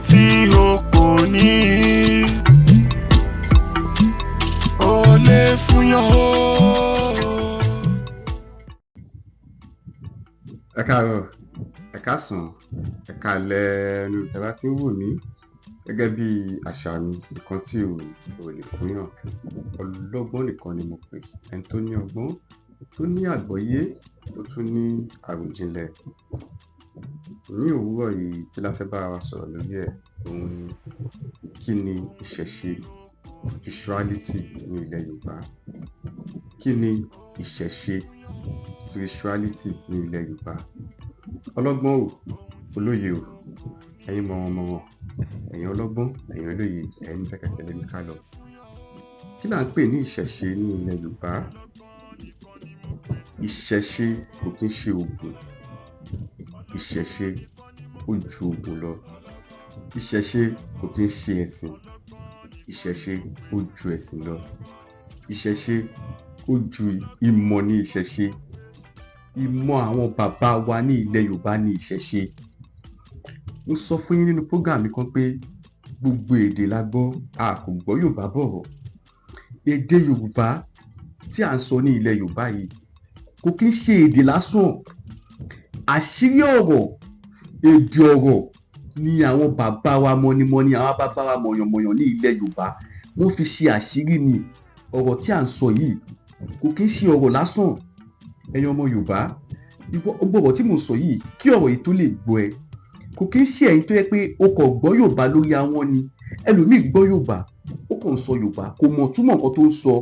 tí o kò ní o lè fún yàn o. Ẹ káàárọ̀, ẹ káàsán, ẹ káalẹ́ ẹnu tẹ́ bá ti ń wò mí gẹ́gẹ́ bí àṣà mi. Nǹkan tí ò lè fún yàn, ọlọ́gbọ́n nìkan ni mo pè. Ẹni tó ní ọgbọ́n, tó ní àgbọ́yé, tó tún ní àròjinlẹ̀. Ní òwúrọ̀ yìí kí la fẹ́ bá wa sọ̀rọ̀ lórí ẹ̀? Òun ni kí ni ìṣẹ̀ṣe, spirituality ní ilẹ̀ Yorùbá? Kí ni ìṣẹ̀ṣe, spirituality ní ilẹ̀ Yorùbá? Ọlọ́gbọ́n o, olóye o, ẹ̀yin mọ̀wọ̀nmọ̀wọ̀n, ẹ̀yin ọlọ́gbọ́n, ẹ̀yin olóye, ẹ̀yin fẹ́ kẹ̀kẹ́ lẹ́nu ká lọ. Kí là ń pè ní ìṣẹ̀ṣe ní ilẹ̀ Yorùbá? Ìṣẹ̀ṣe kò kí ń ṣe oògùn. Ìṣẹ̀ṣe ó ju oògùn lọ. Ìṣẹ̀ṣe kò kí ń ṣe ẹ̀sìn. Ìṣẹ̀ṣe ó ju ẹ̀sìn lọ. Ìṣẹ̀ṣe ó ju ìmọ̀ ní ìṣẹ̀ṣe. Ìmọ̀ àwọn bàbá wa ní ilẹ̀ Yorùbá ní ìṣẹ̀ṣe. Mo sọ fún yín nínú program mi kan pé gbogbo èdè la gbọ́, a kò gbọ́ Yorùbá bọ̀rọ̀. Èdè Yorùbá tí à ń sọ ní ilẹ̀ Yorùbá yìí kò kí ń ṣe èdè lásán. Àṣírí ọ̀rọ̀, èdè ọ̀rọ̀ ni àwọn bàbá wa mọ̀nìmọ̀nì, àwọn bàbá wa mọ̀yànmọ̀yàn ní ilẹ̀ Yorùbá wọ́n fi ṣe àṣírí ni. Ọ̀rọ̀ tí à ń sọ yìí kò kí ń ṣe ọ̀rọ̀ lásán. Ẹ̀yin ọmọ Yorùbá, gbogbo ọ̀rọ̀ tí mo sọ yìí, kí ọ̀rọ̀ yìí tó lè gbọ́ ẹ, kò kí ń ṣe ẹ̀yin tó yẹ pé o kò gbọ́ Yorùbá lórí ahọ́n ni. Ẹlòmíì gbọ́ Yorùbá, ó kàn ń sọ Yorùbá, kò mọ̀ túmọ̀ nǹkan tó ń sọ.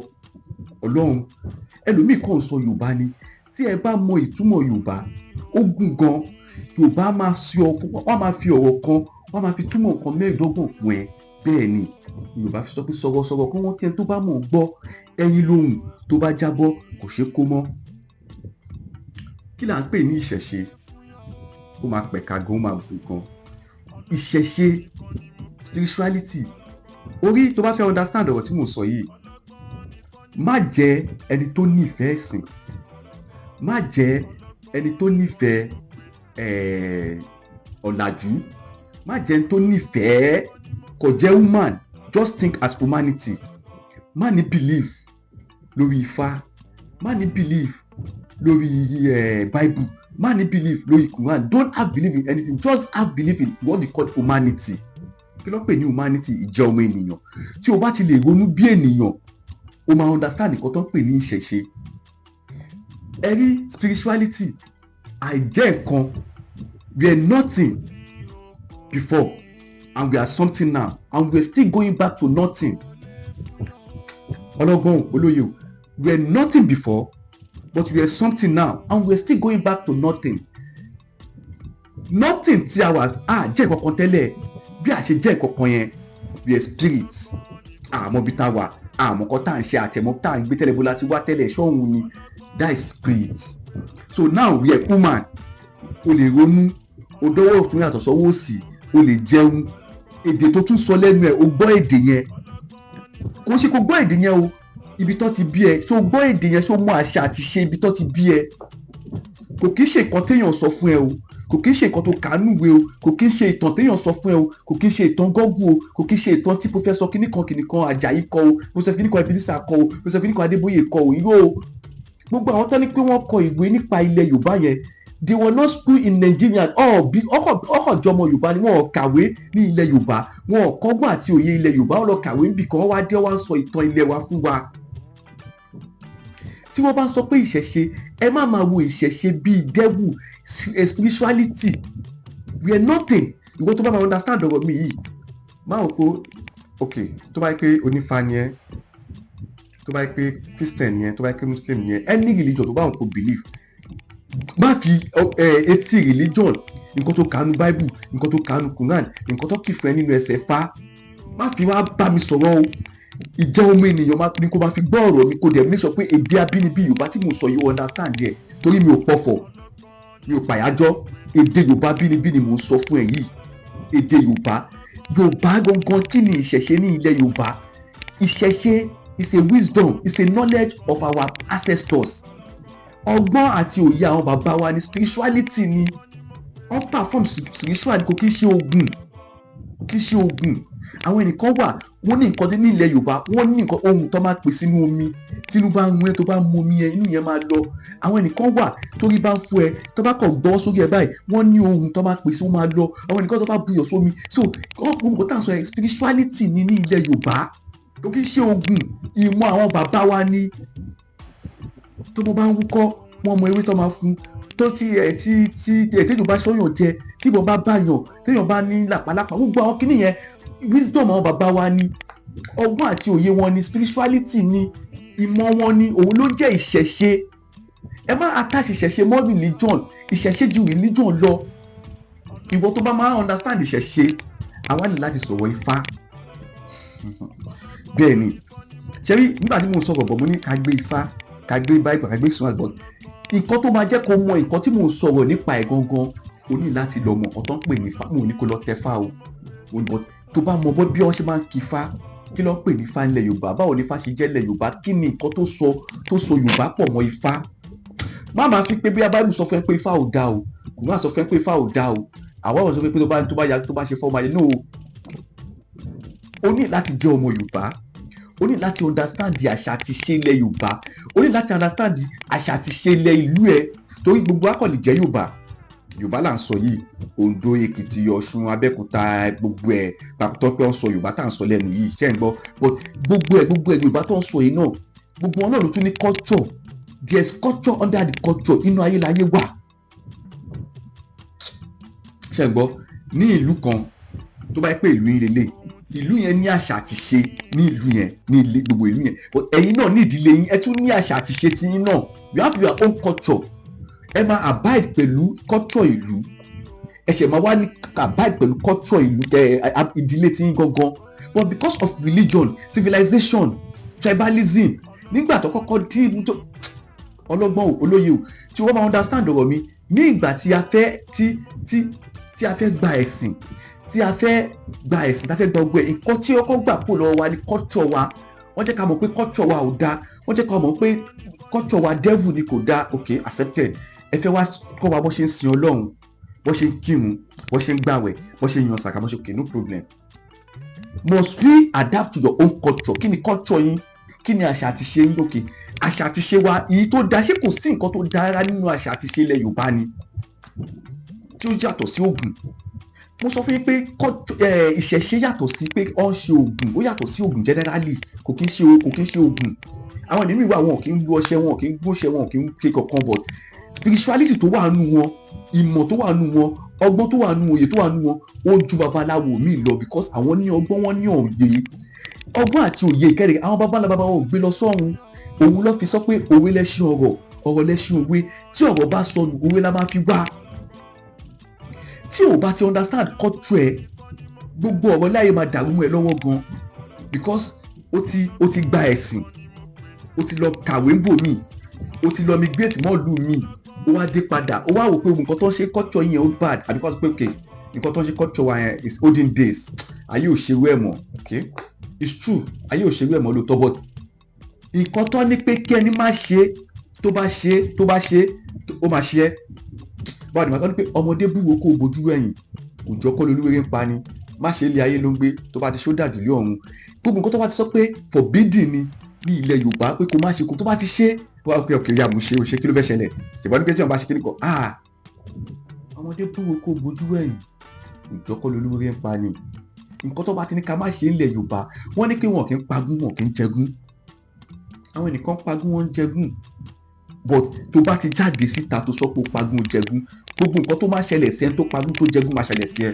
Ọlọ́run, ẹlòmíì kàn ń sọ Yorùbá ni. Tí ẹ bá mọ ìtumọ̀ Yorùbá, ó gùn gan. Yorùbá máa fi ọ̀rọ̀ kan, wọ́n máa fi túmọ̀ nǹkan mẹ́ẹ̀ẹ́dọ́gbọ̀n fún ẹ. Bẹ́ẹ̀ ni Yorùbá fi sọ pé sọ̀rọ̀sọ̀rọ̀ kí wọ́n tiẹ̀ tó bá mọ̀ gbọ́, ẹyin lóhùn tó bá jábọ́ kò ṣeé kó mọ́. Kí là ń pè ní ìṣẹ̀ṣe? Ó máa pẹ̀ka gan, ó máa gùn gan. Ìṣẹ̀ṣe, spirituality, orí tó bá fẹ́ understand ọ̀rọ̀ tí mo sọ yìí, má jẹ́ ẹni tó nífẹ̀ẹ́ ẹ̀sìn, má jẹ́ ẹni tó nífẹ̀ẹ́ ọ̀làjú, má jẹ́ ẹni tó nífẹ̀ẹ́ kò jẹ́ human, just think as humanity. Má ní belief lórí Ifá, má ní belief lórí Bible, má ní belief lórí Quran. Don't have belief in anything, just have belief in what we call humanity. Kí ló pè ní humanity? Ìjẹ́ ọmọ ènìyàn. Tí o bá ti lè ronú bí ènìyàn, o máa understand nǹkan tó ń pè ní ìṣẹ̀ṣe. Ẹ rí spirituality, àìjẹ́ nǹkan. We are nothing before and we are something now, and we are still going back to nothing. Ọlọ́gbọ́n olóye o, we are nothing before but we are something now and we are still going back to nothing. Nothing tí a wà jẹ́ ìkọ̀kan tẹ́lẹ̀. Bí a ṣe jẹ́ ìkọ̀kan yẹn, we are spirits. Àmọ́ bí tá a wà, àmọ́ kan tá à ń ṣe àtẹ̀mọ́ tá à ń gbé tẹ́lẹ̀ bó láti wá tẹ́lẹ̀ ṣọ́hun ni. That is spirit. So now we are human. O lè ronú, o dọ́wọ́ ọ̀tún yàtọ̀ sọ́wọ́ òsì, o lè jẹun. Èdè tó tún sọ lẹ́nu ẹ̀, o gbọ́ èdè yẹn. Kò ṣe kó gbọ́ èdè yẹn o, ibi tó ti bí ẹ, ṣó gbọ́ èdè yẹn, ṣó mọ àṣà àti ṣe ibi tó ti bí ẹ. Kò kí ń ṣe nǹkan téèyàn sọ fún ẹ o, kò kí ń ṣe nǹkan tó kàánúwe o, kò kí ń ṣe ìtàn téèyàn sọ fún ẹ o, kò kí ń ṣe ìtàn gọ́gù o, kò kí ń ṣe ìtàn tí Professor kìnìkan Àjàyí kọ o, Professor kìnìkan Ebenezer kọ o, Professor kìnìkan Adébóyè kọ o. Irọ́ o. Gbogbo àwọn tó ní pé wọ́n kọ ìwé nípa ilẹ̀ Yorùbá yẹn, they were not school in Nigeria. ọkọ̀ jọmọ Yorùbá ni wọ́n kàwé ní ilẹ̀ Yorùbá, wọ́n kọ́gbọ́n àti òye ilẹ̀ Yorùbá, wọ́n lọ kàwé níbì kan, wọ́n wá dé wá ń sọ ìtàn ilẹ̀ wa fún wa. Tí wọ́n bá sọ pé ìṣẹ̀ṣe, ẹ má máa wo ìṣẹ̀ṣe bíi devil, spirituality. We are nothing. Ìwọ tó bá máa understand ọ̀rọ̀ mi yìí, máa wò pé ok, tó bá yẹ pé onífá ni ẹ, tó bá yẹ pé Christian ni ẹ, tó bá yẹ pé Muslim ni ẹ, any religion tó bá wọn kò believe, má fi etí religion, nǹkan tó kàánú Bible, nǹkan tó kàánú Quran, nǹkan tó kìfẹ́ nínú ẹsẹ̀ Fá, má fi wá bá mi sọ̀rọ̀ o. Ìjẹ́ ọmọ ènìyàn ni kó máa fi gbọ́ ọ̀rọ̀ mi, kó dẹ̀ make sure pé èdè abínibí Yorùbá tí mo sọ yìí understand yẹ, torí mi ò pọ̀fọ̀, mi ò pàyájọ́. Èdè Yorùbá abínibí ni mò ń sọ fún ẹ yìí. Èdè Yorùbá gangan. Kí ni ìṣẹ̀ṣe ní ilẹ̀ Yorùbá? Ìṣẹ̀ṣe is a wisdom, is a knowledge of our ancestors. Ọgbọ́n àti òye àwọn bàbá wa ni. Spirituality ni wọ́n perform spirituality, kò kí ń ṣe oògùn. kì í ṣe oògùn. Àwọn ẹnìkan wà wọ́n ní nǹkan ní ilẹ̀ Yorùbá, wọ́n ní nǹkan ohun tó máa pè sínú omi, tínú bá ń mú ẹ tó bá mu omi yẹn inú yẹn máa lọ. Àwọn ẹnìkan wà torí bá ń fọ́ ẹ tó bá kàn gbọ́wọ́ sórí ẹ báyìí wọ́n ní ohun tó máa pè sí ó máa lọ. Àwọn ẹnìkan tó bá buyọ̀ sómi. So nǹkan tá à ń sọ yẹn spirituality ní ilẹ̀ Yorùbá tó kì í ṣe oògùn. Ìmọ̀ àwọn bàbá wa ni. Tó mo bá ń wúkọ́ wọ́n mọ ewé tó máa fún tó téèyàn bá sọ́yàn jẹ tí ìbọn bá báyàn téèyàn bá ní làpálàpá gbogbo àwọn kinní yẹn wisdom àwọn bàbá wa ni, ọgbọ́n àti òye wọn ni, spirituality ni, ìmọ̀ wọn ni, òun ló jẹ́ ìṣẹ̀ṣe. Ẹ má attach ìṣẹ̀ṣe mọ́ religion, ìṣẹ̀ṣe ju religion lọ. Ìwọ tó bá máa understand ìṣẹ̀ṣe àwa ní láti sọ̀rọ̀ Ifá. Bẹ́ẹ̀ ni ṣe rí nígbà tí mo ń sọ̀rọ̀ bọ̀ mo ní ká gbé Ifá ká gbé Bible ká gbé sùn àgbọ̀n. Nǹkan tó máa jẹ́ kó mọ nǹkan tí mò ń sọ̀rọ̀ nípa ẹ̀ gangan o ní láti lọ mọ nǹkan tó ń pè ní Ifá. Mo ní kó lọ tẹfá o. Tó bá mọ bí wọ́n ṣe máa ń kí Ifá, kí ló ń pè ní Ifá nílẹ̀ Yorùbá, báwo ni Ifá ṣe jẹ́ nílẹ̀ Yorùbá, kí ni nǹkan tó so Yorùbá pọ̀ mọ́ Ifá. Má máa fi pé bí Bible sọ fún ẹ pé Ifá ò dá o, kò má sọ fún ẹ pé Ifá ò dá o. Àwọn ọ̀rọ̀ sọ pé tó bá ṣe fọ́ ọmọ ayé náà o ní láti jẹ́ ọmọ Yorùbá. O ní láti understand àṣà àti ìṣe ilẹ̀ Yorùbá. O ní láti understand àṣà àti ìṣe ilẹ̀ ìlú ẹ. Torí gbogbo akọ̀lì jẹ́ Yorùbá là ń sọ yìí. Oǹdó, Èkìtì, Ọ̀ṣun, Abẹ́òkúta gbogbo ẹ̀ pàtó pé wọ́n sọ Yorùbá tá à ń sọ lẹ́nu yìí ṣé ń gbọ́. But gbogbo ẹ̀ Yorùbá tó ń sọ yìí náà gbogbo wọn náà ló tún ní culture. There is culture under the culture. Inú ayé láyé wà. Ṣé ń gbọ́ ní ìlú kan tó bá yẹ pé ìlú yín lélẹ̀ ìlú yẹn ní àṣà àti ṣe ní ìlú yẹn ní ilé gbogbo ìlú yẹn but ẹ̀yin náà ní ìdílé yín ẹ tún ní àṣà àti ṣe ti yín náà. You have your own culture. Ẹ máa abide pẹ̀lú culture ìlú. Ẹ ṣẹ̀ máa wá ní abide pẹ̀lú culture ìlú ìdílé ti yín gangan. But because of religion, civilization, tribalism nígbà tó kọ́kọ́ tí ọlọ́gbọ́n olóye o tí wọ́n máa understand ọ̀rọ̀ mi ní ìgbà tí a fẹ́ gba ẹ̀sìn tí a fẹ́ gba ọgbẹ́ nǹkan tí ọkọ̀ gbà pò lọ́wọ́ wa ní culture wa. Wọ́n jẹ́ ká mọ̀ pé culture wa ò dáa. Wọ́n jẹ́ ká mọ̀ pé culture wa devil ni kò dáa. Okay, accepted. Ẹ fẹ́ wá kọ́ wa bó ṣe ń sin Ọlọ́run, bó ṣe ń kírun, bó ṣe ń gbàwẹ̀, bó ṣe ń yan sàká, bó ṣe okay no problem. Must we adapt to your own culture? Kí ni culture yín? Kí ni àṣà àti ṣe yín? Okay, àṣà àti ṣe wa èyí tó dáa ṣé kò sí nǹkan tó dára nínú àṣà àti ṣe ilẹ̀ Yorùbá ni tí ó yàtọ̀ sí oògùn. Mo sọ fún yín pé ìṣẹ̀ṣe yàtọ̀ sí pé ó ń ṣe oògùn, ó yàtọ̀ sí oògùn generally kò kí ń ṣe oògùn. Àwọn ènìyàn wà wọn kì í lu ọṣẹ, wọn kì í gbóṣẹ, wọn kì í ké kankan but spirituality tó wà nù wọn, ìmọ̀ tó wà nù wọn, ọgbọ́n tó wà nù òye tó wà nù wọn ó ju babaláwo mi lọ because àwọn ní ọgbọ́n, wọn ní òye. Ọgbọ́n àti òye ìkẹrẹ àwọn babaláwo wọn ò gbé lọ sọ́run. Òun ló fi sọ pé òwe lẹ́ṣin ọ̀rọ̀ lẹ́ṣin òwe. Tí ọ̀rọ̀ bá sọnù òwe la máa fi wá. Tí o bá ti understand culture ẹ gbogbo ọ̀rọ̀ láyé máa dàrú mọ́ ẹ lọ́wọ́ gan because o ti gba ẹ̀sìn, o ti lọ kàwé bò mí, o ti lọ migrate mọ́ọ̀lù mi, o wá dé padà o wá wò pé nǹkan tó ń ṣe culture yẹn ó bad àbí kó sọ pé okay nǹkan tó ń ṣe culture wa yẹn is olden days ayé ò ṣerú ẹ̀ mọ́. Okay, it's true ayé ò ṣerú ẹ̀ mọ́ lóòótọ́ but nǹkan tó ní pé kí ẹni má ṣe tó bá ṣe ó máa ṣe ẹ́. Báwo ni màá tọ́ ní pé ọmọdé búwo kó o bójú ẹ̀yìn òjò kọ́ lolúwere ń pa ni má ṣe ilé ayé ló ń gbé tó bá ti ṣó dàjú lé ọ̀run. Gbogbo nǹkan tó bá ti sọ pé forbidden ni ní ilẹ̀ Yorùbá pé kó má ṣe kó tó bá ti ṣe wá pé ọkẹ́ ìyá mo ṣe o ṣe kí ló fẹ́ ṣẹlẹ̀ ṣèbọn ní pé tí wọ́n bá ṣe kí ni kọ́ ọmọdé búwo kó o bójú ẹ̀yìn òjò kọ́ lolúwere ń pa ni. Nǹkan tó bá ti ní ká má ṣe ilẹ̀ Yorùbá wọ́n ní pé wọn kì í pagún wọn kì í jẹgún. Àwọn ẹnìkan pagún wọn ń jẹgún but tó bá ti jáde síta tó sọ pé ó pagún jẹgún gbogbo nǹkan tó máa ṣẹlẹ̀ sí ẹ tó pagún tó jẹgún máa ṣẹlẹ̀ sí ẹ.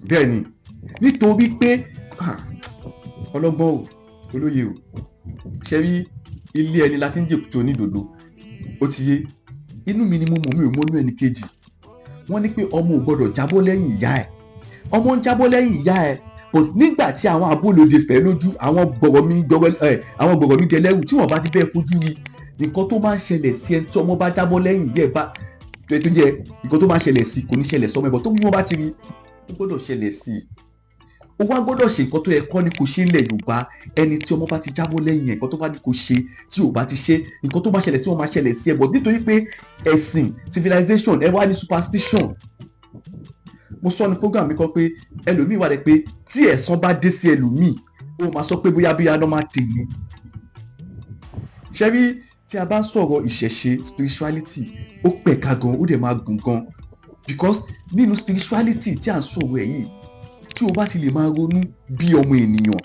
Bẹ́ẹ̀ ni nítorí pé ọlọ́gbọ́n o olóye o ṣe rí ilé ẹni láti ń jèkúté onídòdó ó ti yé inú mi ni mo mọ̀ mi ò mọ́nú ẹnì kejì. Wọ́n ní pé ọmọ ò gbọ́dọ̀ jábọ́ lẹ́yìn ìyá ẹ̀. Ọmọ ń jábọ́ lẹ́yìn ìyá ẹ̀ but nígbà tí àwọn abólóde fẹ́ lójú àwọn gbọ̀rọ̀ mi dẹlẹ́rù tí wọ́n bá ti bẹ́ẹ̀ fojú rí nǹkan tó máa ń ṣẹlẹ̀ sí ẹni tí ọmọ bá jábọ́ lẹ́yìn ìyá ẹ̀ bá tó jẹ́ nǹkan tó máa ń ṣẹlẹ̀ sí kò ní ṣẹlẹ̀ sọ́mọ ẹ̀ bọ̀ tó bí wọ́n bá ti rí ó gbọ́dọ̀ ṣẹlẹ̀ sí i. Ó wá gbọ́dọ̀ ṣe nǹkan tó yẹ kọ́ ni kò ṣe ilẹ̀ Yorùbá ẹni tí ọmọ bá ti jábọ́ lẹ́yìn ẹ̀ nǹkan tó bá ní kò ṣe tí ò bá ti ṣe nǹkan tó bá ṣẹlẹ̀ sí wọn máa ṣẹlẹ̀ sí ẹ̀ bọ̀ nítorí pé ẹ̀sìn civilization ẹ wá ní superstition mo sọ ní program mi kan pé ẹlòmíì wà dé pé tí ẹ̀san bá dé sí ẹlòmíì ó máa sọ pé bóyá normal thing ni. ṣé rí tí a bá ń sọ̀rọ̀ ìṣẹ̀ṣe spirituality ó pẹ̀ka gan ó dẹ̀ máa gùn gan because nínú spirituality tí à ń sọ̀rọ̀ ẹ̀ yìí tí o bá ti lè máa ronú bí ọmọ ènìyàn,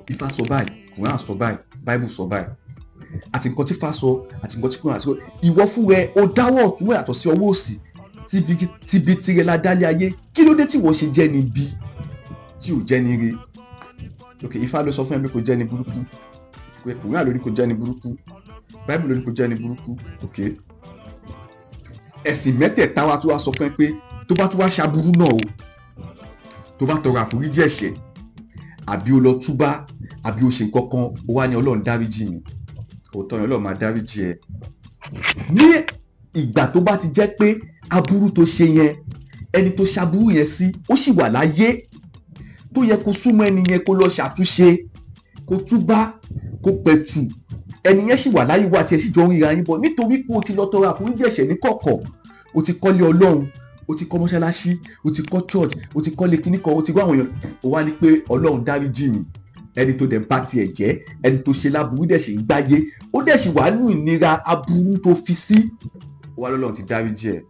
Ifá sọ báyìí, Quran sọ báyìí, Bible sọ báyìí, àti nǹkan tí Ifá sọ àti nǹkan tí Quran sọ, ìwọ fún rẹ o dáwọ́ ọ̀tún yàtọ̀ sí ọwọ́ òsì tíbi tirẹ̀ la dálé ayé, kí ló dé tí wọ́n ṣe jẹ́ ni bí tí ò jẹ́ ni re? Ok, Ifá ló sọ fún ẹ pé kò jẹ́ ni burúkú, Quran ló ní kò jẹ́ ni burúkú, Bible ló ní kò jẹ́ ni burúkú. Ok, ẹ̀sìn mẹ́tẹ̀ẹ̀ta wa tó wá sọ fún ẹ pé tó bá tó wá ṣaburú náà o, tó bá tọrọ àforíjì ẹ̀ṣẹ̀ àbí o lọ túbá àbí o ṣe nǹkan kan o wá ní Ọlọ́run dáríjì mi, òótọ́ ni Ọlọ́run máa dáríjì ẹ. Ní ìgbà tó bá ti jẹ́ pé aburú tó ṣe yẹn ẹni tó ṣaburú yẹn sí ó sì wà láyé, tó yẹ kó súnmọ́ ẹni yẹn kó lọ ṣàtúnṣe, kó túbá, kó pẹ̀tù, ẹni yẹn sì wà láyé wá tí ẹ sì jọ ń ríra yín bọ̀, nítorí pé o ti lọ tọrọ àforíjì ẹ̀ṣẹ̀ ní kọ̀kọ̀, o ti kọ́lé Ọlọ́run, o ti kọ́ mọ́ṣáláṣí, o ti kọ́ church, o ti kọ́lé kíní kan, o ti gbọ́ àwọn èèyàn, o wá ní pé Ọlọ́run dáríjì mi, ẹni tó dẹ̀ bá tiẹ̀ jẹ́, ẹni tó ṣe láburú dẹ̀ sì ń gbáyé, ó dẹ̀ sì wà nínú ìnira aburú tó fi sí, ó wá lọ́lọ́run ti dáríjì ẹ̀.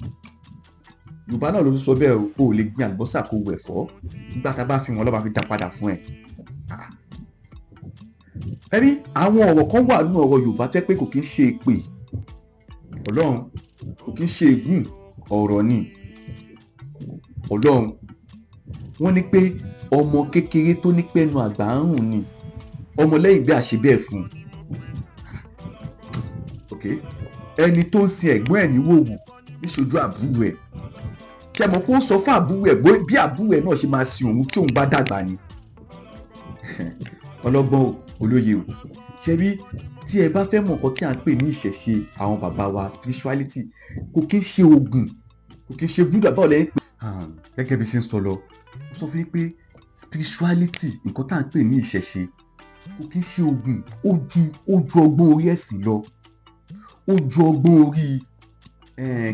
Yorùbá náà ló tún sọ bẹ́ẹ̀ o, ò lè gbin àlùbọ́sà kó wẹ̀ fọ́, nígbà tá a bá fi wọn lọ́ba fi dá padà fún ẹ. Ẹbí àwọn ọ̀rọ̀ kan wà nínú ọ̀rọ̀ Yorùbá tẹ́ pé kò kí ń ṣe èpè Ọlọ́run, kò kí ń ṣe ègún, ọ̀rọ̀ ni Ọlọ́run. Wọ́n ní pé ọmọ kékeré tó ní pẹ́nu àgbà ń rùn ni, ọmọ lẹ́yìn bí àṣẹ bẹ́ẹ̀ fún un. Ok, ẹni tó ń sin ẹ̀gbọ́n ẹ̀ ní wòwò níṣojú àbúrò ẹ̀, ṣe mọ̀ pé ó sọ fún àbúrò ẹ̀ bí àbúrò ẹ̀ náà ṣe máa sin òun tí òun bá dàgbà ni. Ọlọ́gbọ́n olóye o, ṣe rí tí ẹ bá fẹ́ mọ̀ nǹkan tí à ń pè ní ìṣẹ̀ṣe àwọn bàbá wa spirituality, kò kí ń ṣe oògùn, kò kí ń ṣe voodoo àbáwọ̀ lẹ́yìn pé gẹ́gẹ́ bí ṣe ń sọ lọ, ó sọ fún yín pé spirituality nǹkan tá à ń pè ní ìṣẹ̀ṣe kò kí ń ṣe oògùn, ó ju ọgbọ́n orí ẹ̀sìn lọ, ó ju ọgbọ́n orí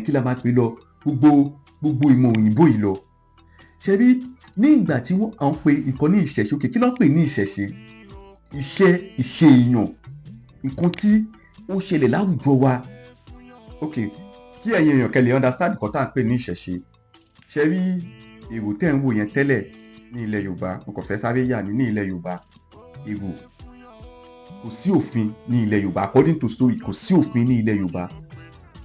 kí la máa pè lọ, gbogbo ìmọ̀ òyìnbó yìí lọ. Ṣe rí ní ìgbà tí à ń pe nǹkan ní ìṣẹ̀ṣe, òkè kí ló ń pè ní ìṣẹ̀ṣe? ìṣe èèyàn, nǹkan tí ó ṣẹlẹ̀ láwùjọ wa. Ok, kí ẹ̀yin èèyàn kẹ́ lè understand nǹkan tá à ń pè ní ìṣẹ̀ṣe. Ṣe rí èrò tẹ́ ń wò yẹn tẹ́lẹ̀ ní ilẹ̀ Yorùbá, mo kàn fẹ́ sáré yà ní ilẹ̀ Yorùbá, èrò kò sí òfin ní ilẹ̀ Yorùbá, according to story kò sí òfin ní ilẹ̀ Yorùbá.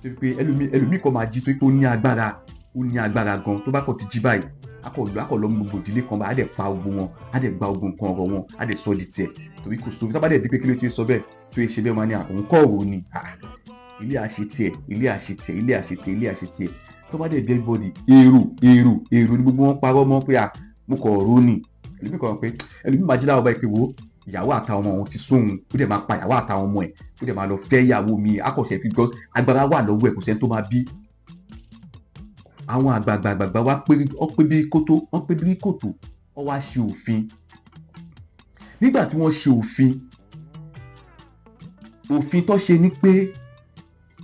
Tó pé ẹlòmíì kan máa jí tó pé ó ní agbára gan, tó bá kàn ti jí báyìí akọ̀ lọ mú gbogbo ìdílé kan bá á dẹ̀ pa gbogbo wọn, á dẹ̀ gba gbogbo nǹkan ọ̀rọ̀ wọn, á dẹ̀ sọ di tiẹ̀, torí kò sófin. Tó bá dẹ̀ bí pé kí ló ti sọ bẹ́ẹ̀ tó ṣe bẹ́ẹ̀ máa ní àwọn kọ́ ọ̀rọ̀ ni, ilé àṣẹ tiẹ̀, tó bá dẹ̀ bí everybody èrò ni gbogbo wọn parọ́ mọ́ pé mo kọ̀ ọ̀rọ̀ ni. ẹlòmíì máa jí láwọn báyìí pé wo ìyàwó àtàwọn ọmọ òun ti sóhun, ó dẹ̀ máa pa ìyàwó àtàwọn ọmọ ẹ̀, ó dẹ̀ máa lọ fẹ́ ìyàwó mi, akọ̀ṣẹ́ because agbára wà lọ́wọ́ ẹ̀, kò sẹ́ni tó máa bí. Àwọn àgbààgbà wa wọ́n pé bí kòtò, wọ́n wá ṣe òfin. Nígbà tí wọ́n ṣe òfin tó ṣe ni pé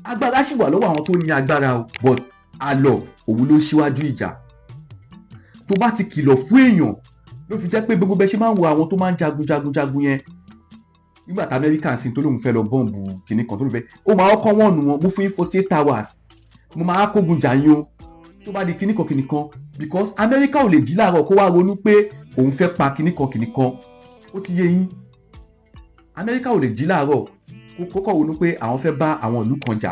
agbára ṣì wà lọ́wọ́ àwọn tó ní agbára o, but àlọ́ òun ló ṣíwájú ìjà. Tó bá ti kìlọ̀ fún èèyàn ló fi jẹ́ pé gbogbo bẹ́ẹ̀ ṣe máa ń wo àwọn tó máa ń jagun yẹn. Nígbà tí Amẹ́ríkà ń sin tó lóun fẹ́ lọ bọ́ǹbù kìnnì kan tó ló fẹ́, ó máa kọ́ wọ́n nù wọn, mo fún yín 48 hours, mo máa kógun jà yín o. Tó bá di kìnnì kan because Amẹ́ríkà ò lè jí láàárọ̀ kó wá ronú pé òun fẹ́ pa kìnnì kan, ó ti yé yín. Amẹ́ríkà ò lè jí láàárọ̀ kó kọ́ ronú pé àwọn fẹ́ bá àwọn ìlú kan jà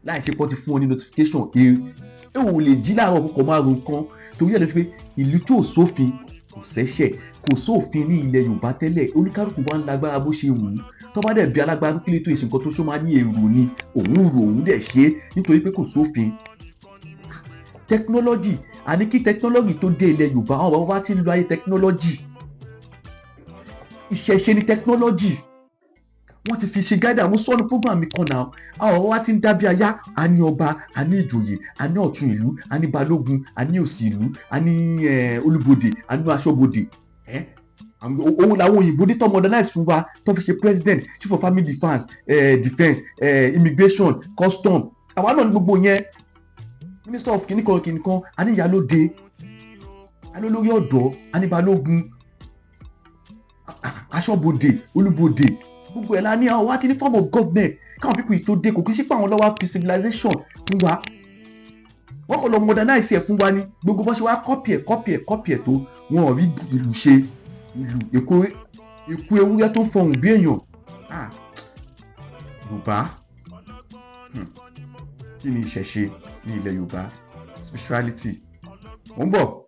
láì ṣe pọ́ ti fún wọn ní notification. Ò lè jí láàárọ̀ kó kọ́ máa ro nǹkan, torí ẹ̀ ló fi pé ìlú tó sófin kò ṣẹ̀ṣẹ̀, kò sófin ní ilẹ̀ Yorùbá tẹ́lẹ̀, oníkálùkù wa ń lágbára bó ṣe wù ú. Tó bá dẹ̀ bí alágbára kílé tó ìṣe nǹkan tó ṣó máa ní èrò ni òun dẹ̀ ṣe nítorí pé kò sófin. Technology, àní kí technology tó dé ilẹ̀ Yorùbá, àwọn bàbá wa ti ń lo ayé technology. Ìṣẹ̀ṣe ni technology, wọ́n ti fi ṣe gáídà. Mo sọ́nu program mi kan náà, àwọn bàbá wa ti ń dábí ayá, a ní ọba, a ní ìjòyè, a ní ọ̀tún ìlú, a ní balógun, a ní òsì ìlú, a ní olúbodè, a ní aṣọ́bodè. Òun làwọn òyìnbó dé tó modernize fún wa, tó fi ṣe president, chief of army defence, immigration, custom. Àwa náà ní gbogbo yẹn. minister of kìnìkan a ní ìyálóde, a ní olórí ọ̀dọ́, a ní balógun, aṣọ́bodè, olúbodè, gbogbo ẹ̀ la ní àwọn wá kí ní form of government káwọn pípọ̀ yìí tó dé, kò kí sí pé àwọn lọ́wọ́ fi civilization fún wa, wọ́n kò lọ modernize ẹ̀ fún wa ní gbogbo bó ṣe wá copy ẹ̀ tó wọn ò rí ìlú ṣe, ìlú èkó ewúrẹ́ tó fọhùn bí èèyàn. Yorùbá kí ni ìṣẹ̀ṣe ní ilẹ̀ Yorùbá? Spirituality. Mo ń bọ̀.